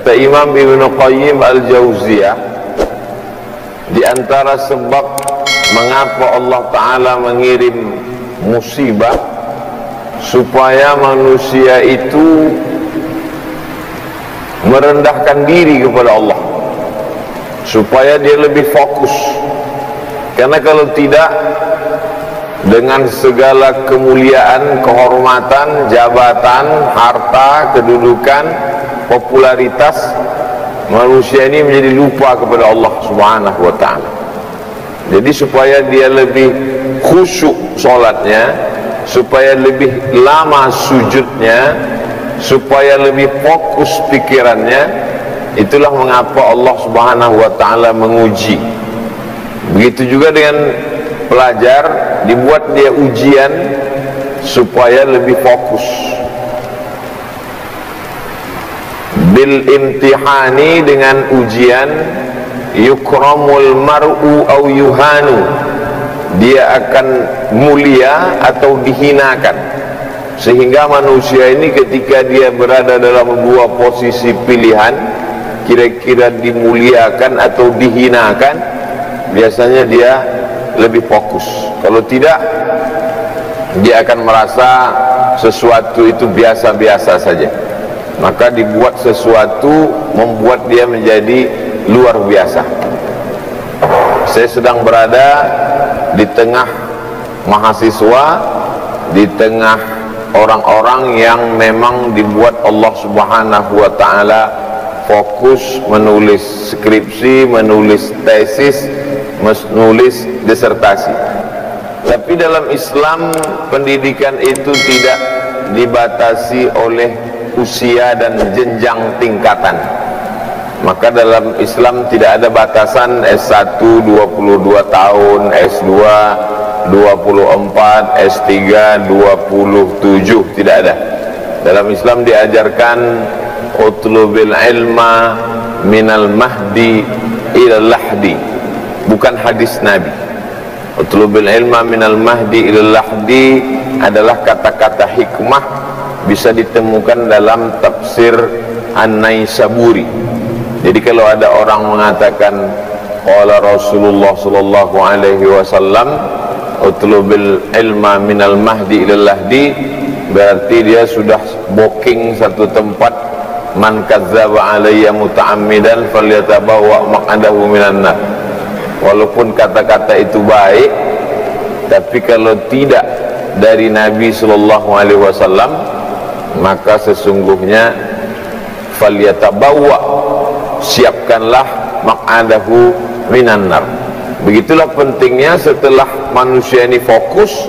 Kata Imam Ibnu Qayyim Al-Jauziyah, di antara sebab mengapa Allah Ta'ala mengirim musibah, supaya manusia itu merendahkan diri kepada Allah, supaya dia lebih fokus. Karena kalau tidak, dengan segala kemuliaan, kehormatan, jabatan, harta, kedudukan, popularitas, manusia ini menjadi lupa kepada Allah Subhanahu wa ta'ala. Jadi supaya dia lebih khusyuk sholatnya, supaya lebih lama sujudnya, supaya lebih fokus pikirannya, itulah mengapa Allah Subhanahu wa ta'ala menguji. Begitu juga dengan pelajar, dibuat dia ujian supaya lebih fokus. Bil imtihani, dengan ujian, yukramul mar'u au yuhanu, dia akan mulia atau dihinakan. Sehingga manusia ini ketika dia berada dalam dua posisi pilihan, kira-kira dimuliakan atau dihinakan, biasanya dia lebih fokus. Kalau tidak, dia akan merasa sesuatu itu biasa-biasa saja. Maka dibuat sesuatu membuat dia menjadi luar biasa. Saya sedang berada di tengah mahasiswa, di tengah orang-orang yang memang dibuat Allah Subhanahu wa ta'ala fokus menulis skripsi, menulis tesis, menulis disertasi. Tapi dalam Islam, pendidikan itu tidak dibatasi oleh usia dan jenjang tingkatan. Maka dalam Islam tidak ada batasan S1 22 tahun, S2 24, S3 27, tidak ada. Dalam Islam diajarkan utlubil ilma minal mahdi ilal lahdi, bukan hadis Nabi. Utlubil ilma minal mahdi ilal lahdi adalah kata-kata hikmah, bisa ditemukan dalam tafsir An-Naisaburi. Jadi kalau ada orang mengatakan qala Rasulullah sallallahu alaihi wasallam utlubil ilma minal mahdi ilal lahdi, berarti dia sudah booking satu tempat. Man kadzdzaba alayya muta'ammidan falyatabawwa maq'adahu minan nar. Walaupun kata-kata itu baik, tapi kalau tidak dari Nabi sallallahu alaihi wasallam, maka sesungguhnya falyatabawwa, siapkanlah maq'adahu minan nar. Begitulah pentingnya setelah manusia ini fokus,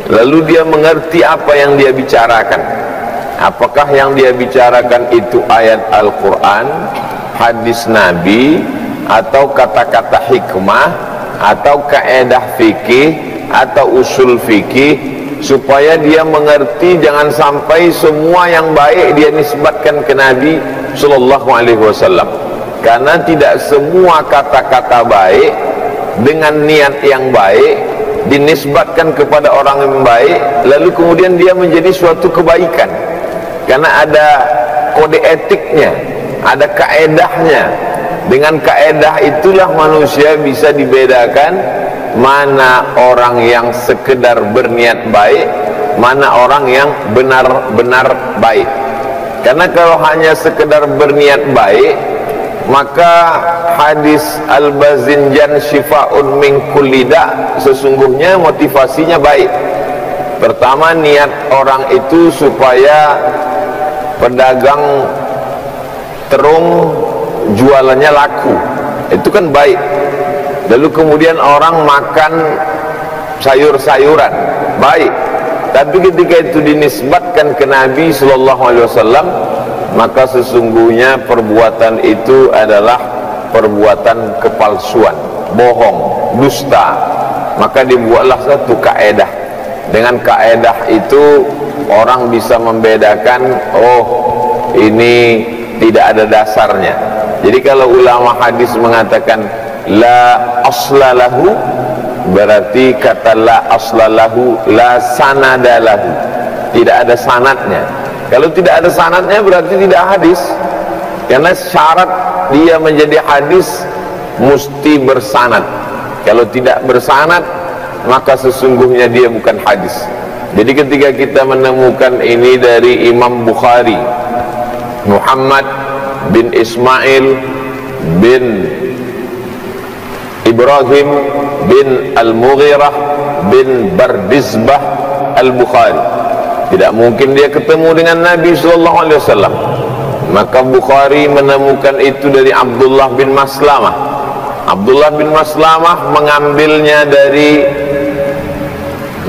lalu dia mengerti apa yang dia bicarakan. Apakah yang dia bicarakan itu ayat Al-Quran, hadis Nabi, atau kata-kata hikmah, atau kaedah fikih, atau usul fikih, supaya dia mengerti. Jangan sampai semua yang baik dia nisbatkan ke Nabi Sallallahu Alaihi Wasallam, karena tidak semua kata-kata baik dengan niat yang baik dinisbatkan kepada orang yang baik, lalu kemudian dia menjadi suatu kebaikan. Karena ada kode etiknya, ada kaedahnya. Dengan kaedah itulah manusia bisa dibedakan mana orang yang sekedar berniat baik, mana orang yang benar-benar baik. Karena kalau hanya sekedar berniat baik, maka hadis Al-Bazinjan Syifa'un min kulli da', sesungguhnya motivasinya baik. Pertama, niat orang itu supaya pedagang terung jualannya laku, itu kan baik. Lalu kemudian orang makan sayur-sayuran, baik. Tapi ketika itu dinisbatkan ke Nabi Sallallahu Alaihi Wasallam, maka sesungguhnya perbuatan itu adalah perbuatan kepalsuan, bohong, dusta. Maka dibuatlah satu kaedah. Dengan kaedah itu orang bisa membedakan, oh ini tidak ada dasarnya. Jadi kalau ulama hadis mengatakan la aslalahu, berarti kata la aslalahu la sanadalahu, tidak ada sanadnya. Kalau tidak ada sanadnya berarti tidak hadis. karena syarat dia menjadi hadis mesti bersanad. Kalau tidak bersanad maka sesungguhnya dia bukan hadis. Jadi ketika kita menemukan ini dari Imam Bukhari, Muhammad bin Ismail bin Ibrahim bin Al-Mughirah bin Bardizbah Al-Bukhari, tidak mungkin dia ketemu dengan Nabi SAW. Maka Bukhari menemukan itu dari Abdullah bin Maslamah. Abdullah bin Maslamah mengambilnya dari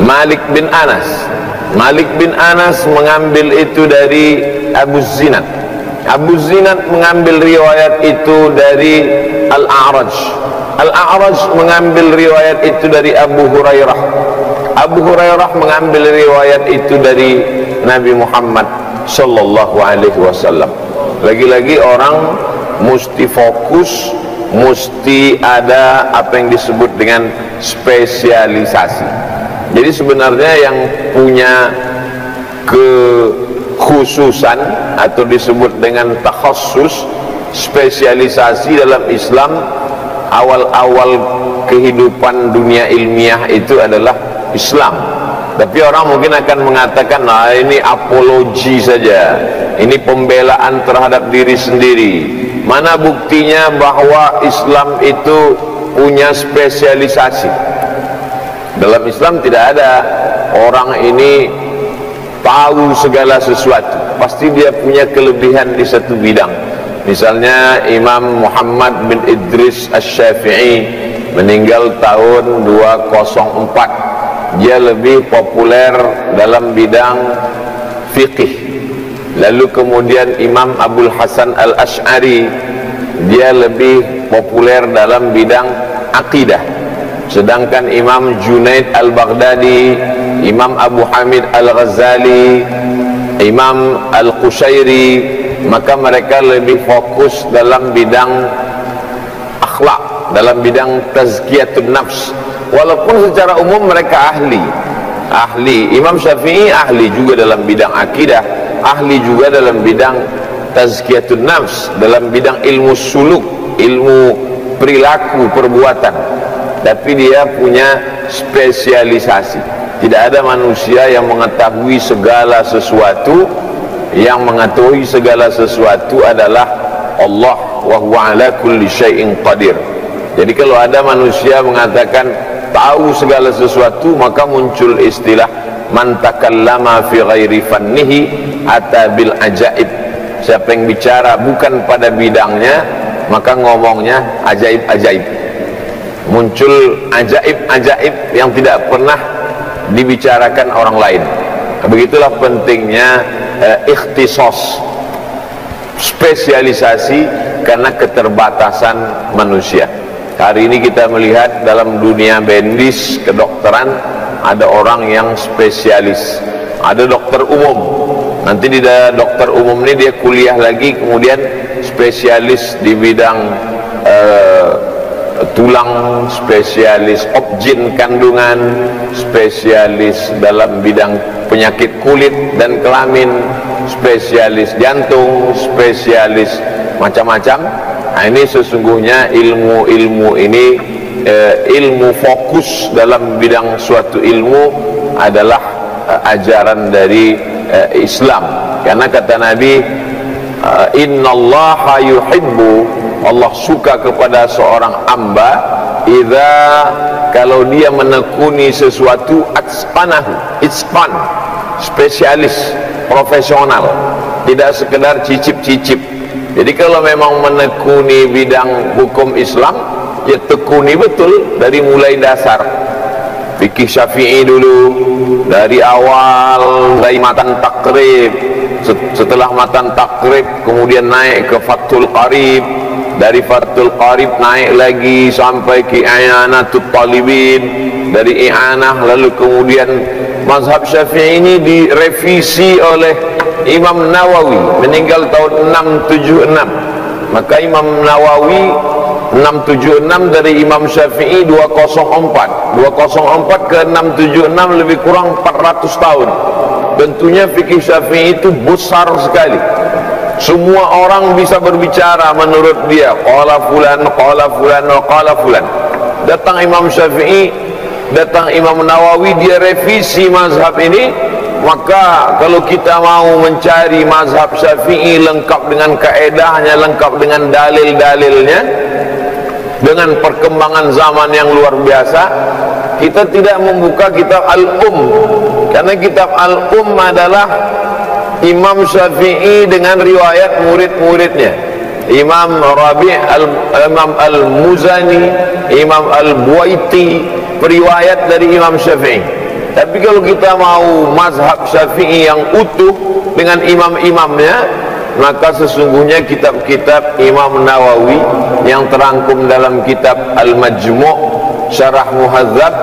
Malik bin Anas. Malik bin Anas mengambil itu dari Abu Zinad. Abu Zinad mengambil riwayat itu dari Al-A'raj. Al-A'raj mengambil riwayat itu dari Abu Hurairah. Abu Hurairah mengambil riwayat itu dari Nabi Muhammad sallallahu alaihi wasallam. Lagi-lagi orang mesti fokus, mesti ada apa yang disebut dengan spesialisasi. Jadi sebenarnya yang punya kekhususan atau disebut dengan takhassus, spesialisasi dalam Islam, awal-awal kehidupan dunia ilmiah itu adalah Islam. Tapi orang mungkin akan mengatakan, nah ini apologi saja, ini pembelaan terhadap diri sendiri. Mana buktinya bahwa Islam itu punya spesialisasi? Dalam Islam tidak ada orang ini tahu segala sesuatu, pasti dia punya kelebihan di satu bidang. Misalnya Imam Muhammad bin Idris Asy-Syafi'i meninggal tahun 204. Dia lebih populer dalam bidang fiqih. Lalu kemudian Imam Abdul Hasan Al-Asy'ari, dia lebih populer dalam bidang akidah. Sedangkan Imam Junaid Al-Baghdadi, Imam Abu Hamid Al-Ghazali, Imam Al-Qushairi, maka mereka lebih fokus dalam bidang akhlak, dalam bidang tazkiyatun nafs. Walaupun secara umum mereka ahli. Imam Syafi'i ahli juga dalam bidang akidah, ahli juga dalam bidang tazkiyatun nafs, dalam bidang ilmu suluk, ilmu perilaku perbuatan. Tapi dia punya spesialisasi. Tidak ada manusia yang mengetahui segala sesuatu. Yang mengetahui segala sesuatu adalah Allah, wa huwa ala kulli syai'in qadir. Jadi kalau ada manusia mengatakan tahu segala sesuatu, maka muncul istilah man takallama fi ghairi fannihi ata bil ajaib. Siapa yang bicara bukan pada bidangnya, maka ngomongnya ajaib-ajaib. Muncul ajaib-ajaib yang tidak pernah dibicarakan orang lain. Begitulah pentingnya ikhtisas, spesialisasi, karena keterbatasan manusia. Hari ini kita melihat dalam dunia medis kedokteran ada orang yang spesialis, ada dokter umum. Nanti di dokter umum ini dia kuliah lagi, kemudian spesialis di bidang tulang, spesialis obgyn kandungan, spesialis dalam bidang penyakit kulit dan kelamin, spesialis jantung, spesialis macam-macam. Nah, ini sesungguhnya ilmu-ilmu ini, ilmu fokus dalam bidang suatu ilmu adalah ajaran dari Islam. Karena kata Nabi, innallaha yuhibbu, Allah suka kepada seorang hamba kalau dia menekuni sesuatu atspanahu, itspan, spesialis, profesional, tidak sekedar cicip-cicip. Jadi kalau memang menekuni bidang hukum Islam, ya tekuni betul dari mulai dasar. Fikih Syafi'i dulu, dari awal, dari matan takrib, setelah matan takrib kemudian naik ke Fathul Qarib, dari Fathul Qarib naik lagi sampai ke I'anatul Talibin, dari I'anah lalu kemudian mazhab Syafi'i ini direvisi oleh Imam Nawawi, meninggal tahun 676. Maka Imam Nawawi 676 dari Imam Syafi'i 204. 204 ke 676 lebih kurang 400 tahun. Tentunya fikih Syafi'i itu besar sekali. semua orang bisa berbicara menurut dia, qala fulan wa qala fulan. Datang Imam Syafi'i, datang Imam Nawawi, dia revisi mazhab ini. Maka kalau kita mau mencari mazhab Syafi'i lengkap dengan kaedahnya, lengkap dengan dalil-dalilnya, dengan perkembangan zaman yang luar biasa, kita tidak membuka kitab karena kitab adalah Imam Syafi'i dengan riwayat murid-muridnya, Imam Rabi', Imam Al-Muzani, Imam Al-Buaiti, periwayat dari Imam Syafi'i. Tapi kalau kita mau mazhab Syafi'i yang utuh dengan imam-imamnya, maka sesungguhnya kitab-kitab Imam Nawawi yang terangkum dalam kitab Al-Majmu' Syarah Muhadzab,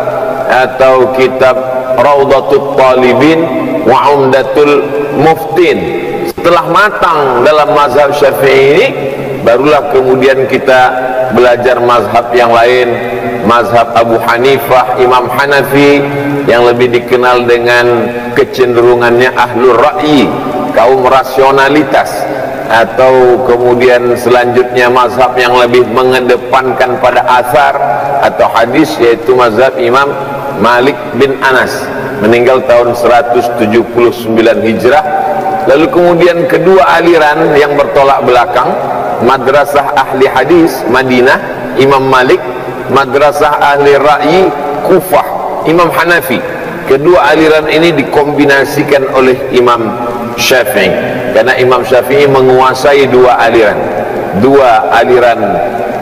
atau kitab Raudatul Talibin wa Umdatul Muftin, setelah matang dalam mazhab Syafi'i ini, barulah kemudian kita belajar mazhab yang lain, mazhab Abu Hanifah, Imam Hanafi, yang lebih dikenal dengan kecenderungannya ahlur ra'yi, kaum rasionalitas, atau kemudian selanjutnya mazhab yang lebih mengedepankan pada asar atau hadis, yaitu mazhab Imam Malik bin Anas, meninggal tahun 179 Hijrah. Lalu kemudian kedua aliran yang bertolak belakang, madrasah ahli hadis Madinah Imam Malik, madrasah ahli ra'yi Kufah Imam Hanafi. Kedua aliran ini dikombinasikan oleh Imam Syafi'i, karena Imam Syafi'i menguasai dua aliran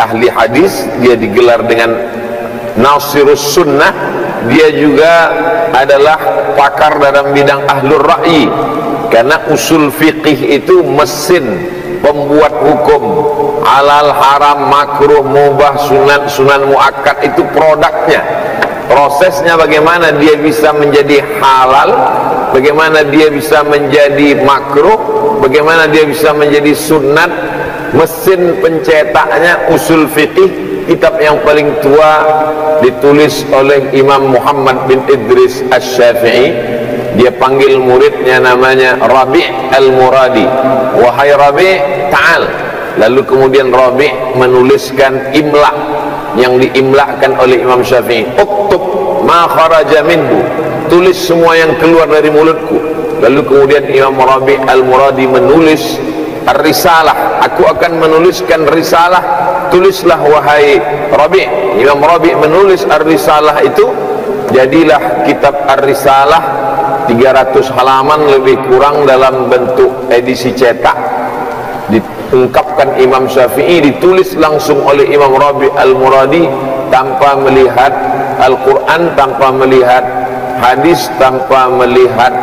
ahli hadis. Dia digelar dengan Nasirus Sunnah. Dia juga adalah pakar dalam bidang ahlur ra'yi, karena usul fiqih itu mesin pembuat hukum, halal, haram, makruh, mubah, sunan muakkad, itu produknya. Prosesnya bagaimana dia bisa menjadi halal, bagaimana dia bisa menjadi makruh, bagaimana dia bisa menjadi sunat. Mesin pencetaknya usul fiqih, kitab yang paling tua ditulis oleh Imam Muhammad bin Idris Asy-Syafi'i. Dia panggil muridnya namanya Rabi' Al-Muradi, wahai Rabi', ta'al. Lalu kemudian Rabi' menuliskan imla yang diimlakan oleh Imam Syafi'i, uktub ma kharaja minhu, tulis semua yang keluar dari mulutku. Lalu kemudian Imam Rabi' Al-Muradi menulis Ar-Risalah, aku akan menuliskan risalah, tulislah wahai Rabi'. Imam Rabi' menulis Ar-Risalah itu, jadilah kitab Ar-Risalah, 300 halaman lebih kurang dalam bentuk edisi cetak, diungkapkan Imam Syafi'i, ditulis langsung oleh Imam Rabi' Al-Muradi, tanpa melihat Al-Quran, tanpa melihat hadis, tanpa melihat,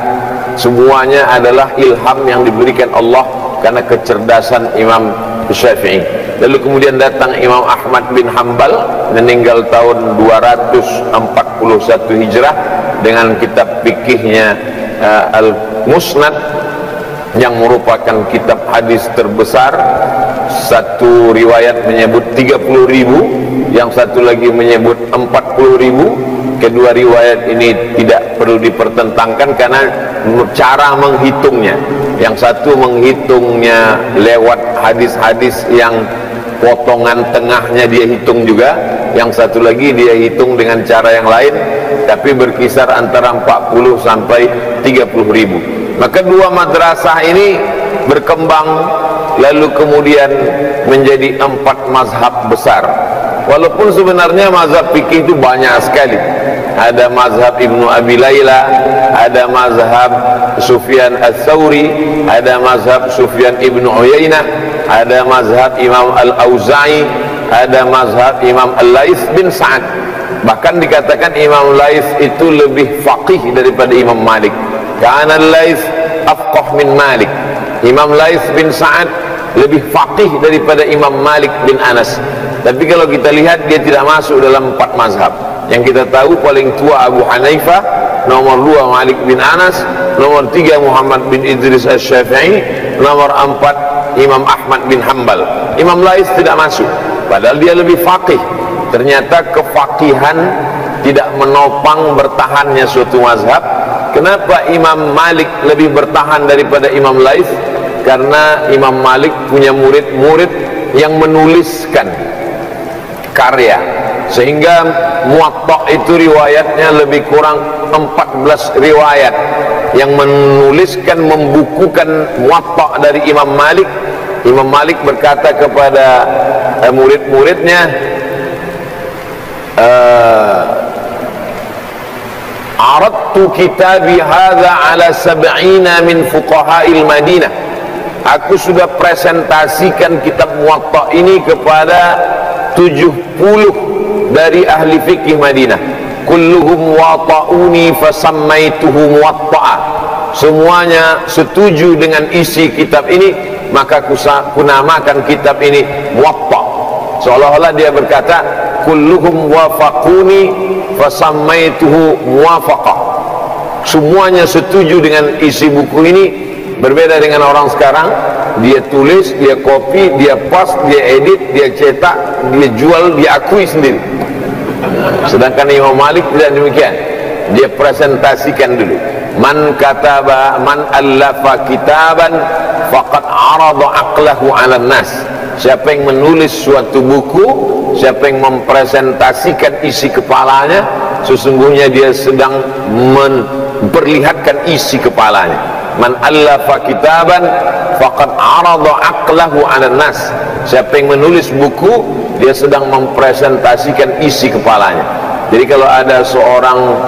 semuanya adalah ilham yang diberikan Allah karena kecerdasan Imam Syafi'i. Lalu kemudian datang Imam Ahmad bin Hanbal, meninggal tahun 241 Hijrah, dengan kitab fikihnya Al-Musnad, yang merupakan kitab hadis terbesar. Satu riwayat menyebut 30.000, yang satu lagi menyebut 40.000. Kedua riwayat ini tidak perlu dipertentangkan karena cara menghitungnya. Yang satu menghitungnya lewat hadis-hadis yang potongan tengahnya dia hitung juga, yang satu lagi dia hitung dengan cara yang lain, tapi berkisar antara 40 sampai 30.000. Maka dua madrasah ini berkembang, lalu kemudian menjadi 4 mazhab besar. Walaupun sebenarnya mazhab fikih itu banyak sekali. Ada mazhab Ibnu Abi Layla, ada mazhab Sufyan Ats-Tsauri, ada mazhab Sufyan Ibnu Uyainah, ada mazhab Imam Al-Auza'i, ada mazhab Imam Al-Laits bin Sa'ad. Bahkan dikatakan Imam Laits itu lebih faqih daripada Imam Malik. Kana Al-Laits afqah min Malik. Imam Laits bin Sa'ad lebih faqih daripada Imam Malik bin Anas. Tapi kalau kita lihat, dia tidak masuk dalam 4 mazhab. Yang kita tahu paling tua Abu Hanifah, nomor 2 Malik bin Anas, nomor 3 Muhammad bin Idris Asy-Syafi'i, nomor 4 Imam Ahmad bin Hanbal. Imam Laits tidak masuk, padahal dia lebih faqih. Ternyata kefaqihan tidak menopang bertahannya suatu mazhab. Kenapa Imam Malik lebih bertahan daripada Imam Laits? karena Imam Malik punya murid-murid yang menuliskan karya, sehingga Muwatta itu riwayatnya lebih kurang 14 riwayat yang menuliskan, membukukan Muwatta dari Imam Malik. Imam Malik berkata kepada murid-muridnya, aradtu kitabi hadza ala 70 min fuqaha'il Madinah. Aku sudah presentasikan kitab Muwatta ini kepada 70 dari ahli fikih Madinah. Kulluhum wata'uni fasammaituhu Muwatta'a. Semuanya setuju dengan isi kitab ini, maka kunamakan kitab ini Muwatta. Seolah-olah dia berkata, kulluhum wafaquni fasammaituhu Muwafaqah. Semuanya setuju dengan isi buku ini. Berbeda dengan orang sekarang, dia tulis, dia copy, dia post, dia edit, dia cetak, dia jual, dia akui sendiri. Sedangkan Imam Malik tidak demikian. Dia presentasikan dulu. Man kataba, man allafa kitaban faqad arada aqlahu 'alan nas. Siapa yang menulis suatu buku, siapa yang mempresentasikan isi kepalanya, sesungguhnya dia sedang memperlihatkan isi kepalanya. Man allafa kitaban faqad arada aqlahu 'alan nas. Siapa yang menulis buku, dia sedang mempresentasikan isi kepalanya. Jadi kalau ada seorang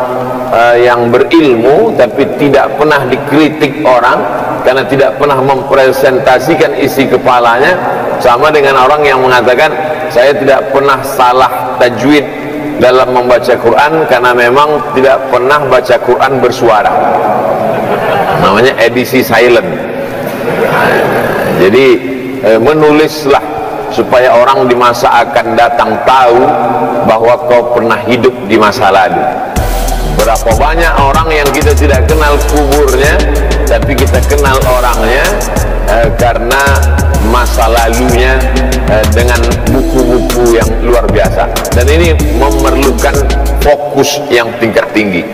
yang berilmu tapi tidak pernah dikritik orang karena tidak pernah mempresentasikan isi kepalanya, sama dengan orang yang mengatakan saya tidak pernah salah tajwid dalam membaca Quran karena memang tidak pernah baca Quran bersuara. Namanya edisi silent. Jadi menulislah supaya orang di masa akan datang tahu bahwa kau pernah hidup di masa lalu. Berapa banyak orang yang kita tidak kenal kuburnya, tapi kita kenal orangnya karena masa lalunya dengan buku-buku yang luar biasa. Dan ini memerlukan fokus yang tingkat tinggi.